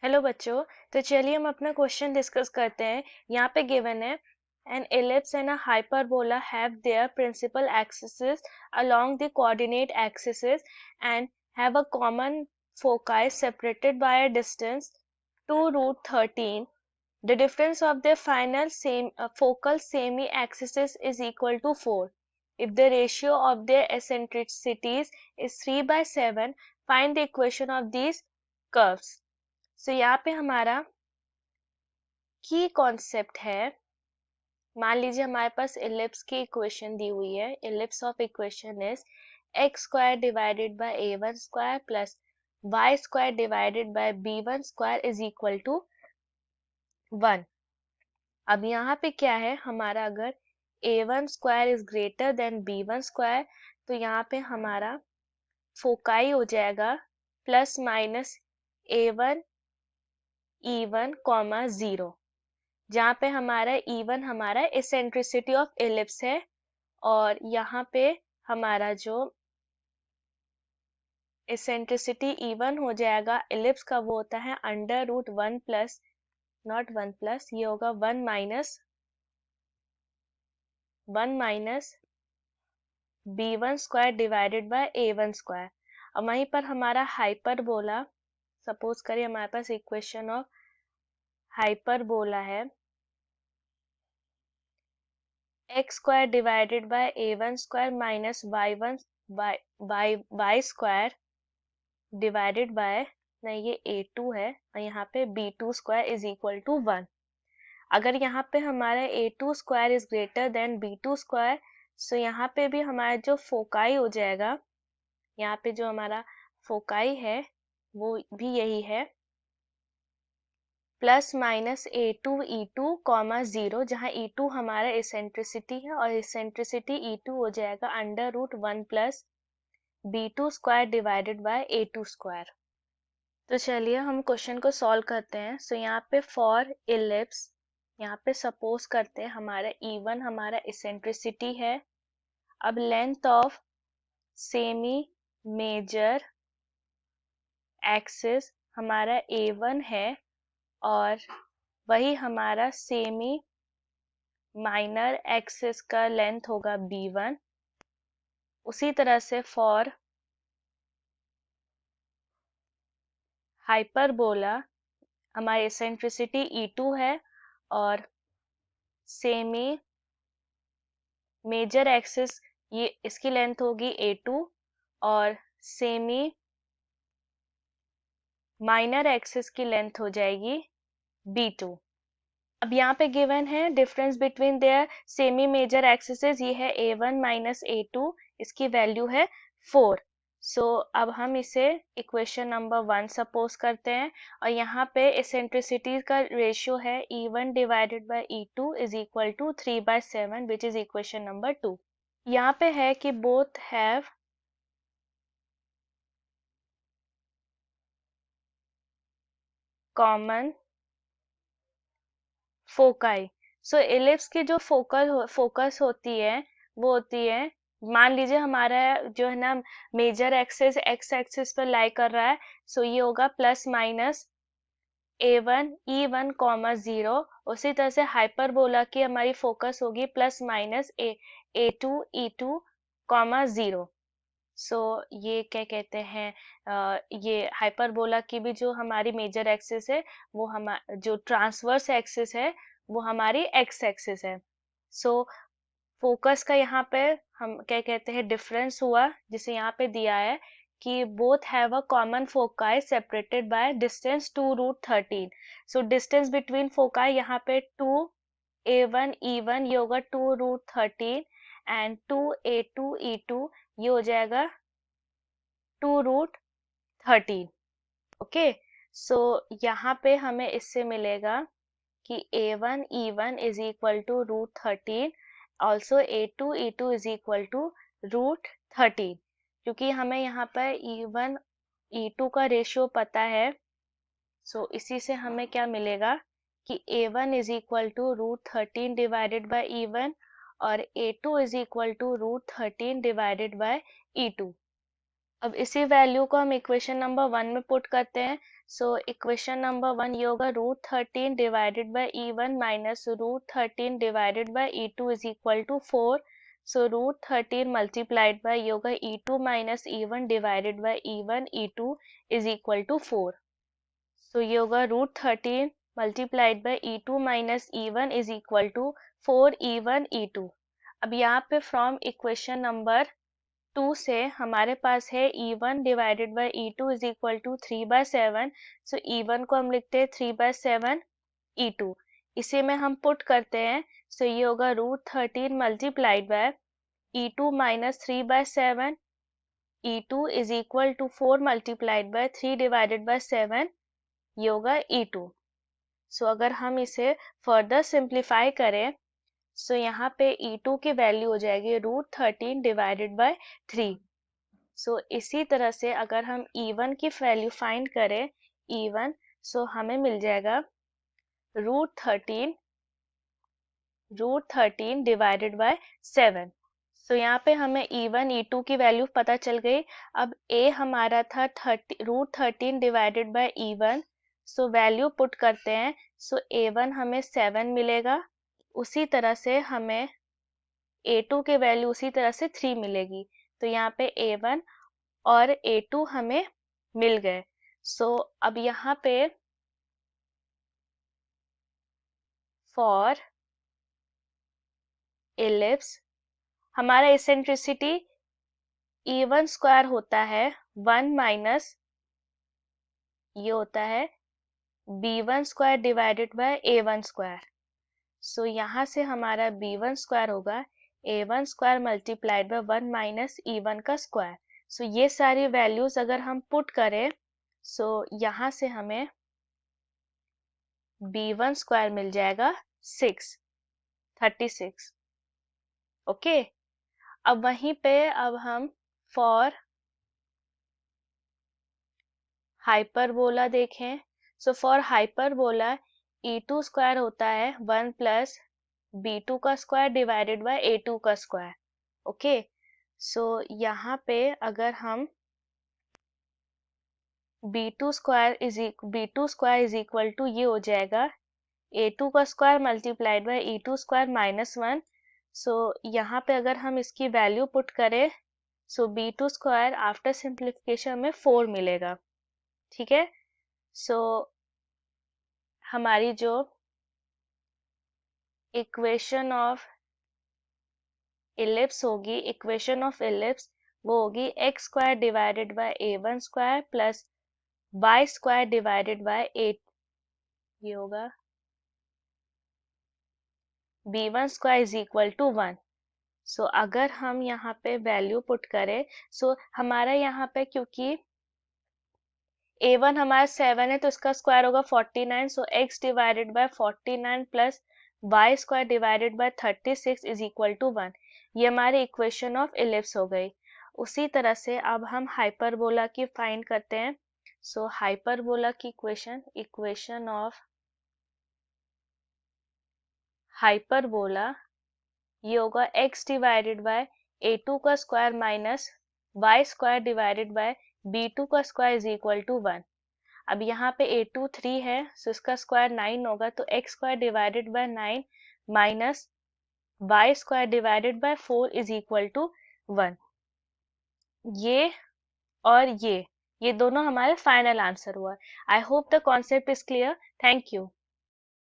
Hello बच्चों। तो चलिए हम अपना क्वेश्चन डिस्कस करते हैं। यहाँ पे गिवन है an ellipse and a hyperbola have their principal axes along the coordinate axes and have a common foci separated by a distance 2 root 13. The difference of their final focal semi-axes is equal to 4. If the ratio of their eccentricities is 3 by 7, find the equation of these curves. So यहाँ पे हमारा की concept है। मान लीजिए हमारे पास ellipse की equation दी हुई है। Ellipse of equation is x square divided by A one square plus y square divided by b one square is equal to 1। अब यहाँ पे क्या है हमारा, अगर a one square is greater than b one square तो यहाँ पे हमारा फोकाई हो जाएगा plus minus a one e one comma 0, जहाँ पे हमारा E1 हमारा इसेंट्रिसिटी ऑफ इलिप्स है और यहाँ पे हमारा जो इसेंट्रिसिटी E1 हो जाएगा इलिप्स का वो होता है under root 1 plus not 1 plus, ये होगा 1 minus B1 square divided by A1 square. और वहीं पर हमारा हाइपरबोला, सपोज करिए हमारे पास इक्वेशन ऑफ हाइपरबोला है X square divided by A one square minus Y square divided by, नहीं ये ए टू है और यहाँ पे B two square is equal to 1। अगर यहाँ पे हमारा A two square is greater than B two square so यहाँ पे भी हमारा जो फोकाई हो जाएगा, यहाँ पे जो हमारा फोकाई है वो भी यही है plus minus A two E two comma 0, जहाँ ई टू हमारा इसेंट्रिसिटी है और इसेंट्रिसिटी ई टू हो जाएगा under root 1 plus B two square divided by A two square. तो चलिए हम क्वेश्चन को सॉल्व करते हैं। सो यहाँ पे फॉर इलिप्स, यहाँ पे सपोज करते हैं हमारा E1 हमारा इसेंट्रिसिटी है। अब length of semi major axis हमारा A1 है और वही हमारा सेमी माइनर एक्सिस का लेंथ होगा B1। उसी तरह से फॉर हाइपरबोला हमारी एसेंट्रिसिटी E2 है और सेमी मेजर एक्सिस ये इसकी लेंथ होगी A2 और सेमी माइनर एक्सिस की लेंथ हो जाएगी B2। अब यहाँ पे गिवन है difference between their semi major axes, ये है A1 माइनस A2, इसकी वैल्यू है 4। सो अब हम इसे इक्वेशन नंबर 1 सपोज करते हैं और यहाँ पे इसेंट्रिसिटी का रेशियो है E1 divided by E2 is equal to 3 by 7 which is equation number 2। यहाँ पे है कि both have common foci. So ellipse की जो फोकस होती है वो होती है, मान लीजिए हमारा जो है ना मेजर एक्सिस एक्स एक्सिस पर लाई कर रहा है, सो ये होगा plus minus A1 E1 comma 0। उसी तरह से हाइपरबोला की हमारी फोकस होगी plus minus A2 E2 comma 0। सो ये क्या कहते हैं, ये हाइपरबोला की भी जो हमारी मेजर एक्सिस है वो हमारा जो ट्रांसवर्स एक्सिस है वो हमारी एक्स एक्सिस है। सो फोकस का यहाँ पे हम क्या कहते हैं डिफरेंस हुआ, जिसे यहाँ पे दिया है कि both have a common foci separated by distance 2 root 13। So distance between foci यहाँ पे 2 A1 E1 ये होगा 2 रूट 13 एंड 2 A2 E2 ये हो जाएगा 2 रूट 13। ओके, सो यहाँ पे हमें इससे मिलेगा कि A1 E1 is equal to root 13, also A2 E2 is equal to root 13। क्योंकि हमें यहाँ पर E1 E2 का रेशियो पता है, सो इसी से हमें क्या मिलेगा कि A1 is equal to root 13 divided by E1 और A2 is equal to root 13 divided by E2। अब इसी वैल्यू को हम इक्वेशन नंबर 1 में पुट करते हैं। सो इक्वेशन नंबर 1 ये होगा √13 divided by E1 minus √13 divided by E2 is equal to 4। So √13 multiplied by ये होगा E2 minus E1 divided by E1 E2 is equal to 4। So ये होगा √13 multiplied by E2 minus E1 is equal to 4 E1 E2। अब यहाँ पे from equation number 2 से हमारे पास है E1 divided by E2 is equal to 3/7। So E1 को हम लिखते हैं 3/7 E2, इसे में हम पुट करते हैं। सो ये होगा √13 multiplied by E2 minus 3/7 E2 is equal to 4 multiplied by 3 divided by 7, ये होगा E2। सो अगर हम इसे फर्दर सिंप्लीफाई करें, सो यहाँ पे E2 की वैल्यू हो जाएगी √13 डिवाइडेड बाय 3। सो इसी तरह से अगर हम E1 की वैल्यू फाइंड करें, E1, सो हमें मिल जाएगा √13 डिवाइडेड बाय 7। सो यहाँ पे हमें E1 E2 की वैल्यू पता चल गई। अब A हमारा था √13 divided by E1। So value put करते हैं। सो A1 हमें 7 मिलेगा, उसी तरह से हमें A2 की वैल्यू उसी तरह से 3 मिलेगी। तो यहाँ पे A1 और A2 हमें मिल गए। सो अब यहाँ पे फॉर एलिप्स हमारा इसेंट्रिसिटी E1 स्क्वायर होता है 1 माइनस ये होता है B1 square divided by A1 square. So यहाँ से हमारा B1 स्क्वायर होगा A1 square multiplied by 1 minus E1 का स्क्वायर। सो ये सारी वैल्यूज अगर हम पुट करें, सो यहाँ से हमें B1 स्क्वायर मिल जाएगा 36। ओके, अब वहीं पे अब हम फॉर हाइपरबोला देखें। So for hyperbola E2 square होता है 1 प्लस B2 का स्क्वायर डिवाइडेड बाय A2 का स्क्वायर। ओके, सो यहाँ पे अगर हम B2 square is equal to ये हो जाएगा A2 का square multiplied by E2 square minus 1। सो यहाँ पे अगर हम इसकी वैल्यू पुट करें, सो B2 स्क्वायर आफ्टर सिंप्लीफिकेशन में 4 मिलेगा। ठीक है, सो हमारी जो इक्वेशन ऑफ इलिप्स होगी, इक्वेशन ऑफ इलिप्स वो होगी x square divided by A1 square plus y square divided by ये होगा B1 square is equal to 1। So अगर हम यहाँ पे वैल्यू पुट करें, सो हमारा यहाँ पे क्योंकि A1 हमारा 7 है तो इसका स्क्वायर होगा 49। So x divided by 49 plus y square divided by 36 is equal to 1। ये हमारी इक्वेशन ऑफ इलिप्स हो गई। उसी तरह से अब हम हाइपरबोला की फाइंड करते हैं। सो हाइपरबोला की इक्वेशन ऑफ हाइपरबोला ये होगा x डिवाइडेड बाय A2 का square minus y square divided bye B2 का स्क्वायर इज इक्वल टू 1। अब यहाँ पे A2 3 है, सो इसका स्क्वायर 9 होगा, तो x square divided by 9 minus y square divided by 4 is equal to 1। ये और ये दोनों हमारे फाइनल आंसर हुआ। I hope the concept is clear. Thank you.